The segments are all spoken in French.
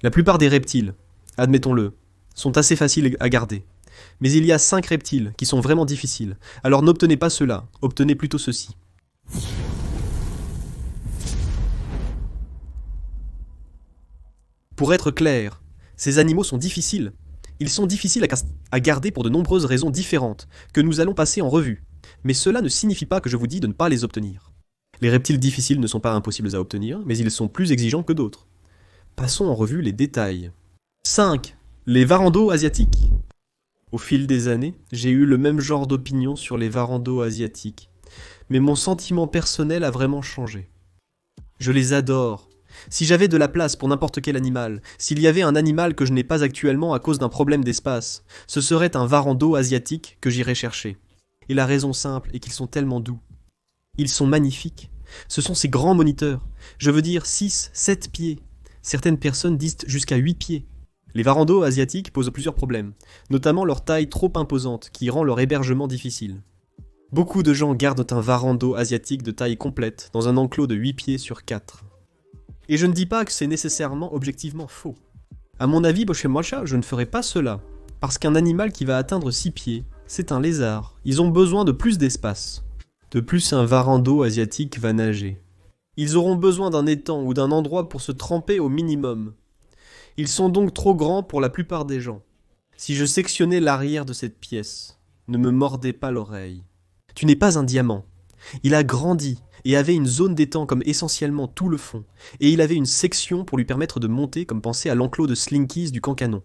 La plupart des reptiles, admettons-le, sont assez faciles à garder. Mais il y a 5 reptiles qui sont vraiment difficiles. Alors n'obtenez pas ceux-là, obtenez plutôt ceux-ci. Pour être clair, ces animaux sont difficiles. Ils sont difficiles à garder pour de nombreuses raisons différentes, que nous allons passer en revue. Mais cela ne signifie pas que je vous dis de ne pas les obtenir. Les reptiles difficiles ne sont pas impossibles à obtenir, mais ils sont plus exigeants que d'autres. Passons en revue les détails. 5. Les varandos asiatiques. Au fil des années, j'ai eu le même genre d'opinion sur les varandos asiatiques. Mais mon sentiment personnel a vraiment changé. Je les adore. Si j'avais de la place pour n'importe quel animal, s'il y avait un animal que je n'ai pas actuellement à cause d'un problème d'espace, ce serait un varando asiatique que j'irais chercher. Et la raison simple est qu'ils sont tellement doux. Ils sont magnifiques. Ce sont ces grands moniteurs. Je veux dire 6, 7 pieds. Certaines personnes disent jusqu'à 8 pieds. Les varandos asiatiques posent plusieurs problèmes, notamment leur taille trop imposante qui rend leur hébergement difficile. Beaucoup de gens gardent un varando asiatique de taille complète dans un enclos de 8 pieds sur 4. Et je ne dis pas que c'est nécessairement objectivement faux. À mon avis, chez moi, je ne ferai pas cela, parce qu'un animal qui va atteindre 6 pieds, c'est un lézard. Ils ont besoin de plus d'espace. De plus, un varando asiatique va nager. Ils auront besoin d'un étang ou d'un endroit pour se tremper au minimum. Ils sont donc trop grands pour la plupart des gens. Si je sectionnais l'arrière de cette pièce, ne me mordez pas l'oreille. Tu n'es pas un diamant. Il a grandi et avait une zone d'étang comme essentiellement tout le fond, et il avait une section pour lui permettre de monter comme penser à l'enclos de Slinkies du Cancanon.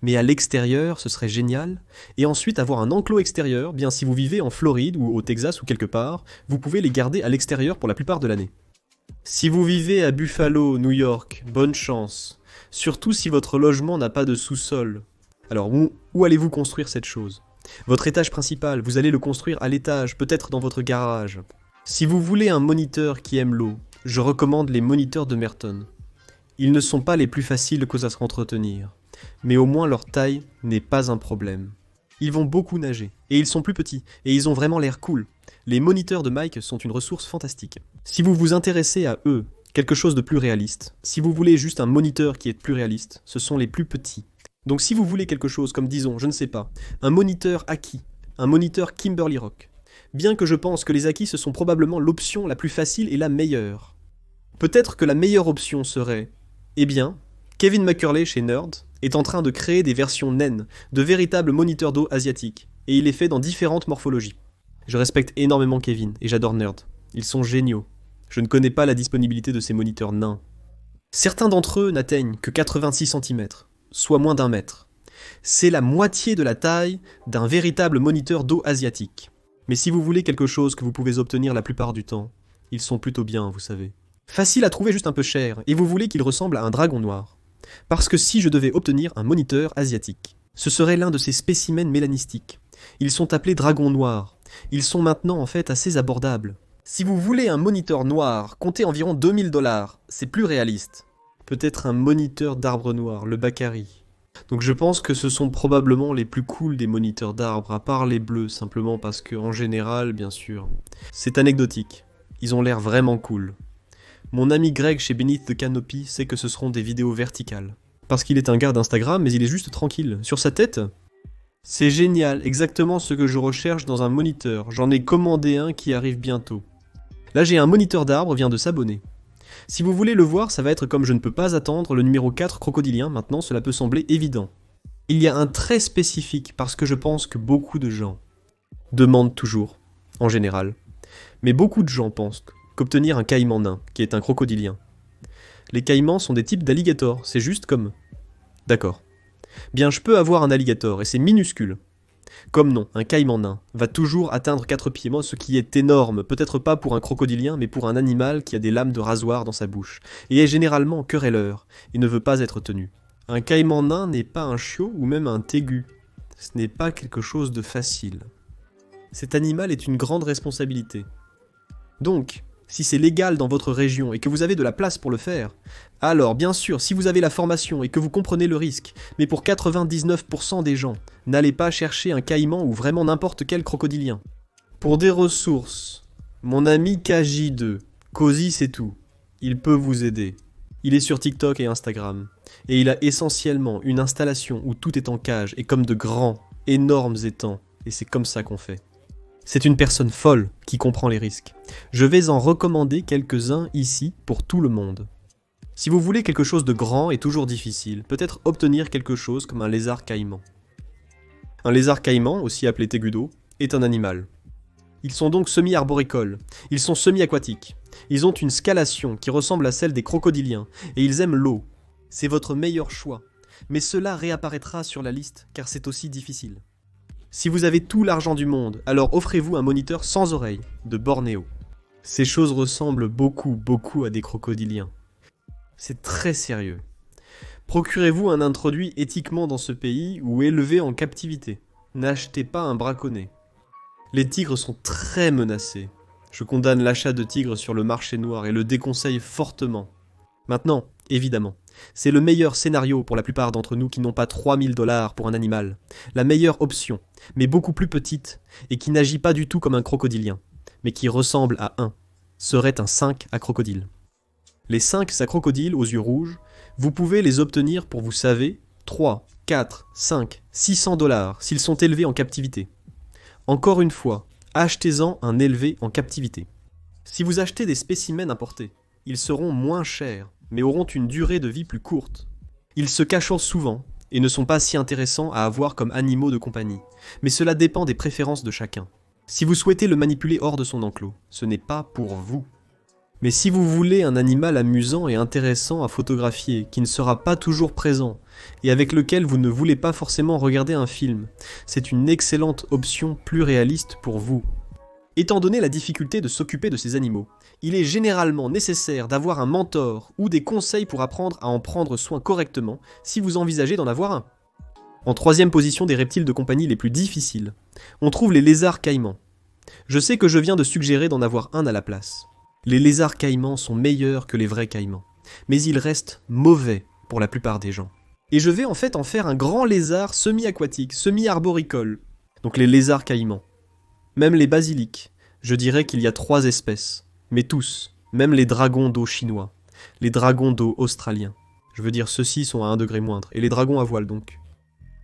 Mais à l'extérieur, ce serait génial, et ensuite avoir un enclos extérieur, bien si vous vivez en Floride ou au Texas ou quelque part, vous pouvez les garder à l'extérieur pour la plupart de l'année. Si vous vivez à Buffalo, New York, bonne chance, surtout si votre logement n'a pas de sous-sol. Alors où allez-vous construire cette chose ? Votre étage principal, vous allez le construire à l'étage, peut-être dans votre garage. Si vous voulez un moniteur qui aime l'eau, je recommande les moniteurs de Merton. Ils ne sont pas les plus faciles à s'entretenir, mais au moins leur taille n'est pas un problème. Ils vont beaucoup nager, et ils sont plus petits, et ils ont vraiment l'air cool. Les moniteurs de Mike sont une ressource fantastique. Si vous vous intéressez à eux, quelque chose de plus réaliste, si vous voulez juste un moniteur qui est plus réaliste, ce sont les plus petits. Donc si vous voulez quelque chose comme, disons, je ne sais pas, un moniteur Aki, un moniteur Kimberly Rock, bien que je pense que les Aki ce sont probablement l'option la plus facile et la meilleure. Peut-être que la meilleure option serait, eh bien, Kevin McCurley chez Nerd est en train de créer des versions naines, de véritables moniteurs d'eau asiatiques, et il les fait dans différentes morphologies. Je respecte énormément Kevin, et j'adore Nerd. Ils sont géniaux. Je ne connais pas la disponibilité de ces moniteurs nains. Certains d'entre eux n'atteignent que 86 cm, soit moins d'1 mètre. C'est la moitié de la taille d'un véritable moniteur d'eau asiatique. Mais si vous voulez quelque chose que vous pouvez obtenir la plupart du temps, ils sont plutôt bien, vous savez. Facile à trouver, juste un peu cher, et vous voulez qu'il ressemble à un dragon noir. Parce que si je devais obtenir un moniteur asiatique, ce serait l'un de ces spécimens mélanistiques. Ils sont appelés dragons noirs. Ils sont maintenant en fait assez abordables. Si vous voulez un moniteur noir, comptez environ 2000$, c'est plus réaliste. Peut-être un moniteur d'arbre noir, le Bakary. Donc je pense que ce sont probablement les plus cool des moniteurs d'arbres, à part les bleus, simplement parce que en général, bien sûr, c'est anecdotique. Ils ont l'air vraiment cool. Mon ami Greg chez Beneath the Canopy sait que ce seront des vidéos verticales. Parce qu'il est un gars d'Instagram, mais il est juste tranquille. Sur sa tête, c'est génial, exactement ce que je recherche dans un moniteur. J'en ai commandé un qui arrive bientôt. Là j'ai un moniteur d'arbres vient de s'abonner. Si vous voulez le voir, ça va être comme je ne peux pas attendre le numéro 4 crocodilien, maintenant cela peut sembler évident. Il y a un très spécifique parce que je pense que beaucoup de gens demandent toujours, en général. Mais beaucoup de gens pensent qu'obtenir un caïman nain, qui est un crocodilien. Les caïmans sont des types d'alligators, c'est juste comme... D'accord. Bien, je peux avoir un alligator, et c'est minuscule. Comme non, un caïman nain va toujours atteindre 4 pieds, moi, ce qui est énorme, peut-être pas pour un crocodilien, mais pour un animal qui a des lames de rasoir dans sa bouche, et est généralement querelleur, et ne veut pas être tenu. Un caïman nain n'est pas un chiot ou même un tégu. Ce n'est pas quelque chose de facile. Cet animal est une grande responsabilité. Donc, si c'est légal dans votre région et que vous avez de la place pour le faire, alors bien sûr, si vous avez la formation et que vous comprenez le risque, mais pour 99% des gens, n'allez pas chercher un caïman ou vraiment n'importe quel crocodilien. Pour des ressources, mon ami KJ2, Cozy c'est tout, il peut vous aider. Il est sur TikTok et Instagram. Et il a essentiellement une installation où tout est en cage et comme de grands, énormes étangs. Et c'est comme ça qu'on fait. C'est une personne folle qui comprend les risques. Je vais en recommander quelques-uns ici pour tout le monde. Si vous voulez quelque chose de grand et toujours difficile, peut-être obtenir quelque chose comme un lézard caïman. Un lézard caïman, aussi appelé tégudo, est un animal. Ils sont donc semi-arboricoles, ils sont semi-aquatiques. Ils ont une scalation qui ressemble à celle des crocodiliens, et ils aiment l'eau. C'est votre meilleur choix, mais cela réapparaîtra sur la liste, car c'est aussi difficile. Si vous avez tout l'argent du monde, alors offrez-vous un moniteur sans oreilles, de Bornéo. Ces choses ressemblent beaucoup à des crocodiliens. C'est très sérieux. Procurez-vous un introduit éthiquement dans ce pays ou élevé en captivité. N'achetez pas un braconnet. Les tigres sont très menacés. Je condamne l'achat de tigres sur le marché noir et le déconseille fortement. Maintenant, évidemment, c'est le meilleur scénario pour la plupart d'entre nous qui n'ont pas 3000 $ pour un animal. La meilleure option, mais beaucoup plus petite, et qui n'agit pas du tout comme un crocodilien, mais qui ressemble à un, serait un 5 à crocodile. Les 5 à crocodile aux yeux rouges, vous pouvez les obtenir pour, vous savez, 3, 4, 5, 600 $ s'ils sont élevés en captivité. Encore une fois, achetez-en un élevé en captivité. Si vous achetez des spécimens importés, ils seront moins chers, mais auront une durée de vie plus courte. Ils se cachent souvent, et ne sont pas si intéressants à avoir comme animaux de compagnie, mais cela dépend des préférences de chacun. Si vous souhaitez le manipuler hors de son enclos, ce n'est pas pour vous. Mais si vous voulez un animal amusant et intéressant à photographier, qui ne sera pas toujours présent, et avec lequel vous ne voulez pas forcément regarder un film, c'est une excellente option plus réaliste pour vous. Étant donné la difficulté de s'occuper de ces animaux, il est généralement nécessaire d'avoir un mentor ou des conseils pour apprendre à en prendre soin correctement si vous envisagez d'en avoir un. En troisième position des reptiles de compagnie les plus difficiles, on trouve les lézards caïmans. Je sais que je viens de suggérer d'en avoir un à la place. Les lézards caïmans sont meilleurs que les vrais caïmans, mais ils restent mauvais pour la plupart des gens. Et je vais en fait en faire un grand lézard semi-aquatique, semi-arboricole, donc les lézards caïmans. Même les basiliques, je dirais qu'il y a 3 espèces, mais tous, même les dragons d'eau chinois, les dragons d'eau australiens. Je veux dire, ceux-ci sont à 1 degré moindre, et les dragons à voile donc.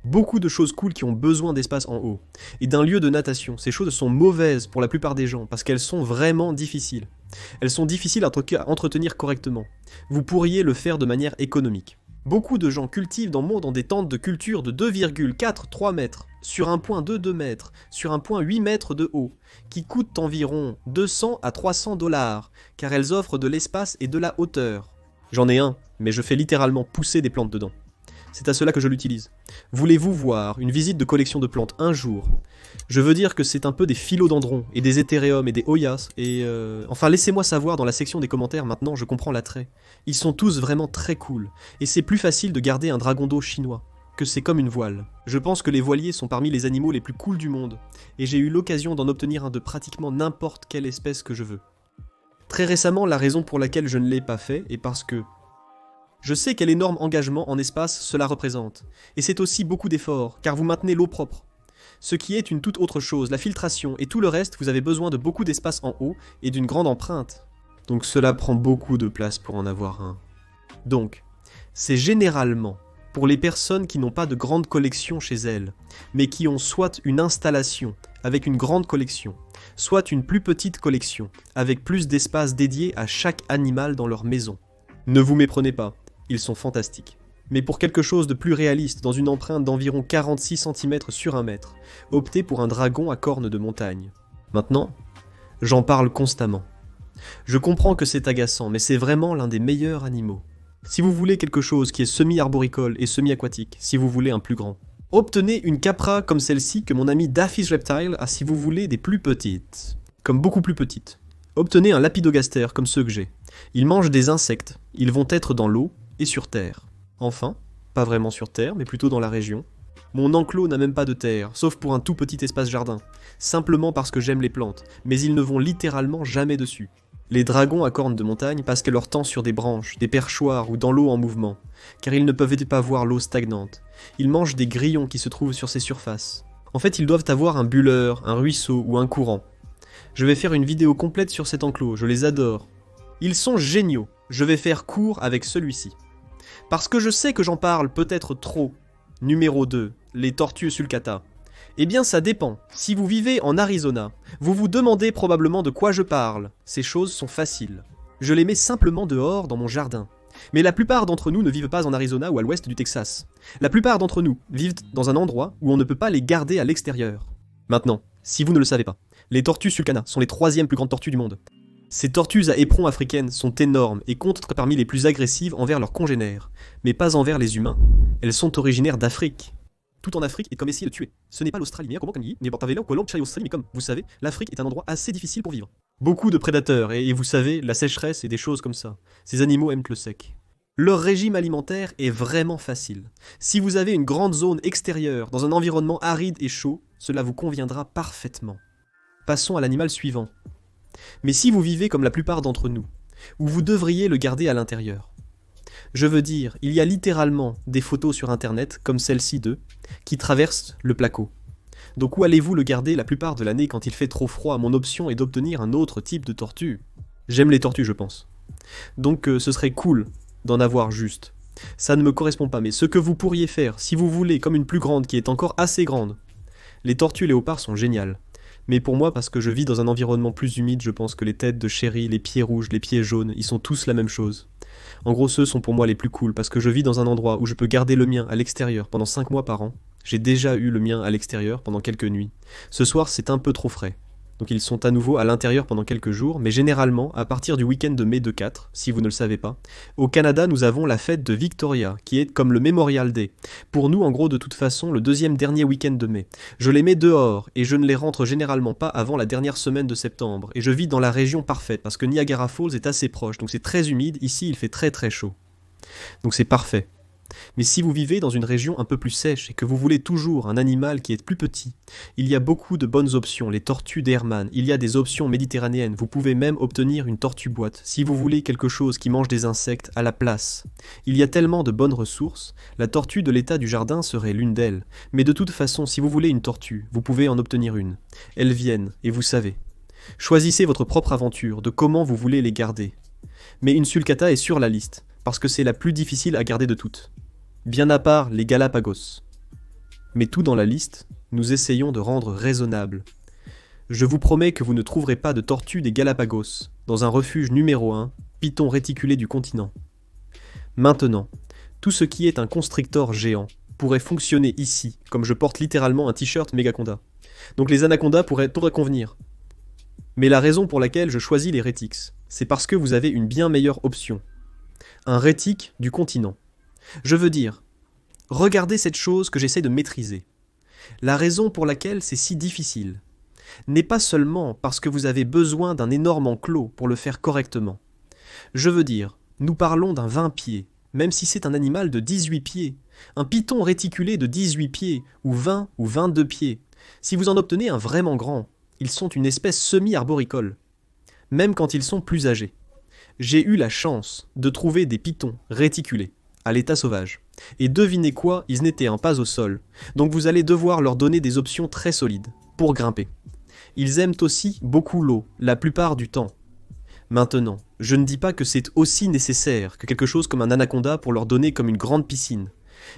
Beaucoup de choses cool qui ont besoin d'espace en haut, et d'un lieu de natation. Ces choses sont mauvaises pour la plupart des gens, parce qu'elles sont vraiment difficiles. Elles sont difficiles à entretenir correctement. Vous pourriez le faire de manière économique. Beaucoup de gens cultivent dans le monde dans des tentes de culture de 2,43 mètres, sur un point de 2 mètres, sur un point 8 mètres de haut, qui coûtent environ 200 à 300 $, car elles offrent de l'espace et de la hauteur. J'en ai un, mais je fais littéralement pousser des plantes dedans. C'est à cela que je l'utilise. Voulez-vous voir une visite de collection de plantes un jour? Je veux dire que c'est un peu des philodendrons, et des éthéréums, et des oyas, et Enfin, laissez-moi savoir dans la section des commentaires maintenant, je comprends l'attrait. Ils sont tous vraiment très cool, et c'est plus facile de garder un dragon d'eau chinois, que c'est comme une voile. Je pense que les voiliers sont parmi les animaux les plus cools du monde, et j'ai eu l'occasion d'en obtenir un de pratiquement n'importe quelle espèce que je veux. Très récemment, la raison pour laquelle je ne l'ai pas fait est parce que je sais quel énorme engagement en espace cela représente, et c'est aussi beaucoup d'efforts, car vous maintenez l'eau propre. Ce qui est une toute autre chose, la filtration et tout le reste, vous avez besoin de beaucoup d'espace en haut et d'une grande empreinte. Donc cela prend beaucoup de place pour en avoir un. Donc, c'est généralement pour les personnes qui n'ont pas de grande collection chez elles, mais qui ont soit une installation avec une grande collection, soit une plus petite collection, avec plus d'espace dédié à chaque animal dans leur maison. Ne vous méprenez pas. Ils sont fantastiques. Mais pour quelque chose de plus réaliste, dans une empreinte d'environ 46 cm sur 1 mètre, optez pour un dragon à cornes de montagne. Maintenant, j'en parle constamment. Je comprends que c'est agaçant, mais c'est vraiment l'un des meilleurs animaux. Si vous voulez quelque chose qui est semi-arboricole et semi-aquatique, si vous voulez un plus grand, obtenez une capra comme celle-ci que mon ami Daffy's Reptile a si vous voulez des plus petites. Comme beaucoup plus petites. Obtenez un Lapidogaster comme ceux que j'ai. Ils mangent des insectes, ils vont être dans l'eau et sur terre. Enfin, pas vraiment sur terre, mais plutôt dans la région. Mon enclos n'a même pas de terre, sauf pour un tout petit espace jardin. Simplement parce que j'aime les plantes, mais ils ne vont littéralement jamais dessus. Les dragons à cornes de montagne passent leur temps sur des branches, des perchoirs ou dans l'eau en mouvement, car ils ne peuvent pas voir l'eau stagnante. Ils mangent des grillons qui se trouvent sur ces surfaces. En fait, ils doivent avoir un bulleur, un ruisseau ou un courant. Je vais faire une vidéo complète sur cet enclos, je les adore. Ils sont géniaux, je vais faire court avec celui-ci. Parce que je sais que j'en parle peut-être trop. Numéro 2, les tortues sulcata. Eh bien ça dépend. Si vous vivez en Arizona, vous vous demandez probablement de quoi je parle. Ces choses sont faciles. Je les mets simplement dehors dans mon jardin. Mais la plupart d'entre nous ne vivent pas en Arizona ou à l'ouest du Texas. La plupart d'entre nous vivent dans un endroit où on ne peut pas les garder à l'extérieur. Maintenant, si vous ne le savez pas, les tortues sulcana sont les 3e plus grandes tortues du monde. Ces tortues à éperons africaines sont énormes et comptent parmi les plus agressives envers leurs congénères, mais pas envers les humains. Elles sont originaires d'Afrique. Tout en Afrique est comme essayer de tuer. Ce n'est pas l'Australie, mais comme vous savez, l'Afrique est un endroit assez difficile pour vivre. Beaucoup de prédateurs, et vous savez, la sécheresse et des choses comme ça. Ces animaux aiment le sec. Leur régime alimentaire est vraiment facile. Si vous avez une grande zone extérieure, dans un environnement aride et chaud, cela vous conviendra parfaitement. Passons à l'animal suivant. Mais si vous vivez comme la plupart d'entre nous, où vous devriez le garder à l'intérieur. Je veux dire, il y a littéralement des photos sur internet, comme celle-ci d'eux, qui traversent le placo. Donc où allez-vous le garder la plupart de l'année quand il fait trop froid? Mon option est d'obtenir un autre type de tortue. J'aime les tortues, je pense. Donc ce serait cool d'en avoir juste. Ça ne me correspond pas, mais ce que vous pourriez faire, si vous voulez, comme une plus grande qui est encore assez grande. Les tortues léopards sont géniales. Mais pour moi, parce que je vis dans un environnement plus humide, je pense que les têtes de chéri, les pieds rouges, les pieds jaunes, ils sont tous la même chose. En gros, ceux sont pour moi les plus cool, parce que je vis dans un endroit où je peux garder le mien à l'extérieur pendant 5 mois par an. J'ai déjà eu le mien à l'extérieur pendant quelques nuits. Ce soir, c'est un peu trop frais. Donc ils sont à nouveau à l'intérieur pendant quelques jours, mais généralement, à partir du week-end de mai 4, si vous ne le savez pas, au Canada, nous avons la fête de Victoria, qui est comme le Memorial Day. Pour nous, en gros, de toute façon, le 2e dernier week-end de mai. Je les mets dehors, et je ne les rentre généralement pas avant la dernière semaine de septembre, et je vis dans la région parfaite, parce que Niagara Falls est assez proche, donc c'est très humide, ici il fait très très chaud. Donc c'est parfait. Mais si vous vivez dans une région un peu plus sèche et que vous voulez toujours un animal qui est plus petit, il y a beaucoup de bonnes options, les tortues d'Hermann, il y a des options méditerranéennes, vous pouvez même obtenir une tortue boîte, si vous voulez quelque chose qui mange des insectes à la place. Il y a tellement de bonnes ressources, la tortue de l'état du jardin serait l'une d'elles, mais de toute façon, si vous voulez une tortue, vous pouvez en obtenir une. Elles viennent, et vous savez. Choisissez votre propre aventure, de comment vous voulez les garder. Mais une sulcata est sur la liste, parce que c'est la plus difficile à garder de toutes. Bien à part les Galapagos. Mais tout dans la liste, nous essayons de rendre raisonnable. Je vous promets que vous ne trouverez pas de tortues des Galapagos, dans un refuge numéro 1, python réticulé du continent. Maintenant, tout ce qui est un constrictor géant pourrait fonctionner ici, comme je porte littéralement un t-shirt Megaconda. Donc les anacondas pourraient convenir. Mais la raison pour laquelle je choisis les rétiques, c'est parce que vous avez une bien meilleure option. Un rétique du continent. Je veux dire, regardez cette chose que j'essaie de maîtriser. La raison pour laquelle c'est si difficile n'est pas seulement parce que vous avez besoin d'un énorme enclos pour le faire correctement. Je veux dire, nous parlons d'un 20 pieds, même si c'est un animal de 18 pieds, un python réticulé de 18 pieds, ou 20 ou 22 pieds. Si vous en obtenez un vraiment grand, ils sont une espèce semi-arboricole, même quand ils sont plus âgés. J'ai eu la chance de trouver des pythons réticulés, à l'état sauvage. Et devinez quoi, ils n'étaient pas au sol. Donc vous allez devoir leur donner des options très solides, pour grimper. Ils aiment aussi beaucoup l'eau, la plupart du temps. Maintenant, je ne dis pas que c'est aussi nécessaire que quelque chose comme un anaconda pour leur donner comme une grande piscine.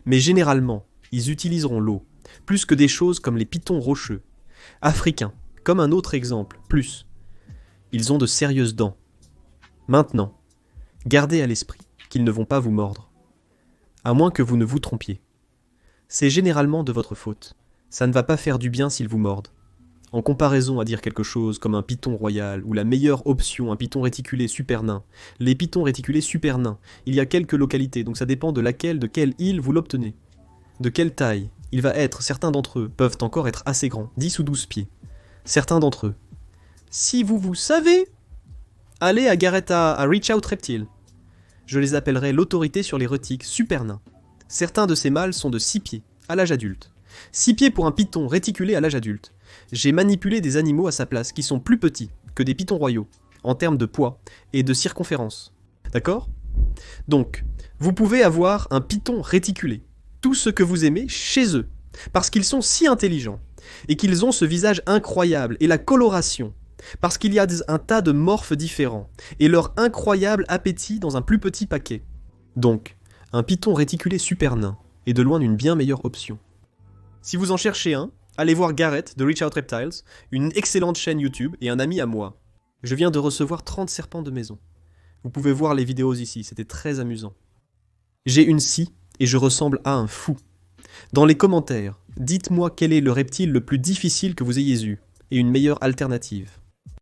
Mais généralement, ils utiliseront l'eau, plus que des choses comme les pythons rocheux. Africains, comme un autre exemple, plus. Ils ont de sérieuses dents. Maintenant, gardez à l'esprit qu'ils ne vont pas vous mordre. À moins que vous ne vous trompiez. C'est généralement de votre faute. Ça ne va pas faire du bien s'ils vous mordent. En comparaison à dire quelque chose comme un python royal, ou la meilleure option, un python réticulé super nain. Les pythons réticulés super nains, il y a quelques localités, donc ça dépend de quelle île vous l'obtenez. De quelle taille il va être, certains d'entre eux peuvent encore être assez grands, 10 ou 12 pieds. Certains d'entre eux. Si vous savez, allez à Reach Out Reptile. Je les appellerai l'autorité sur les rétiques super nains. Certains de ces mâles sont de 6 pieds, à l'âge adulte. 6 pieds pour un python réticulé à l'âge adulte. J'ai manipulé des animaux à sa place qui sont plus petits que des pythons royaux, en termes de poids et de circonférence. D'accord ? Donc, vous pouvez avoir un python réticulé, tout ce que vous aimez chez eux, parce qu'ils sont si intelligents, et qu'ils ont ce visage incroyable, et la coloration, parce qu'il y a un tas de morphes différents, et leur incroyable appétit dans un plus petit paquet. Donc, Un python réticulé super nain est de loin une bien meilleure option. Si vous en cherchez un, allez voir Garrett de Reach Out Reptiles, une excellente chaîne YouTube et un ami à moi. Je viens de recevoir 30 serpents de maison. Vous pouvez voir les vidéos ici, c'était très amusant. J'ai une scie et je ressemble à un fou. Dans les commentaires, dites-moi quel est le reptile le plus difficile que vous ayez eu et une meilleure alternative.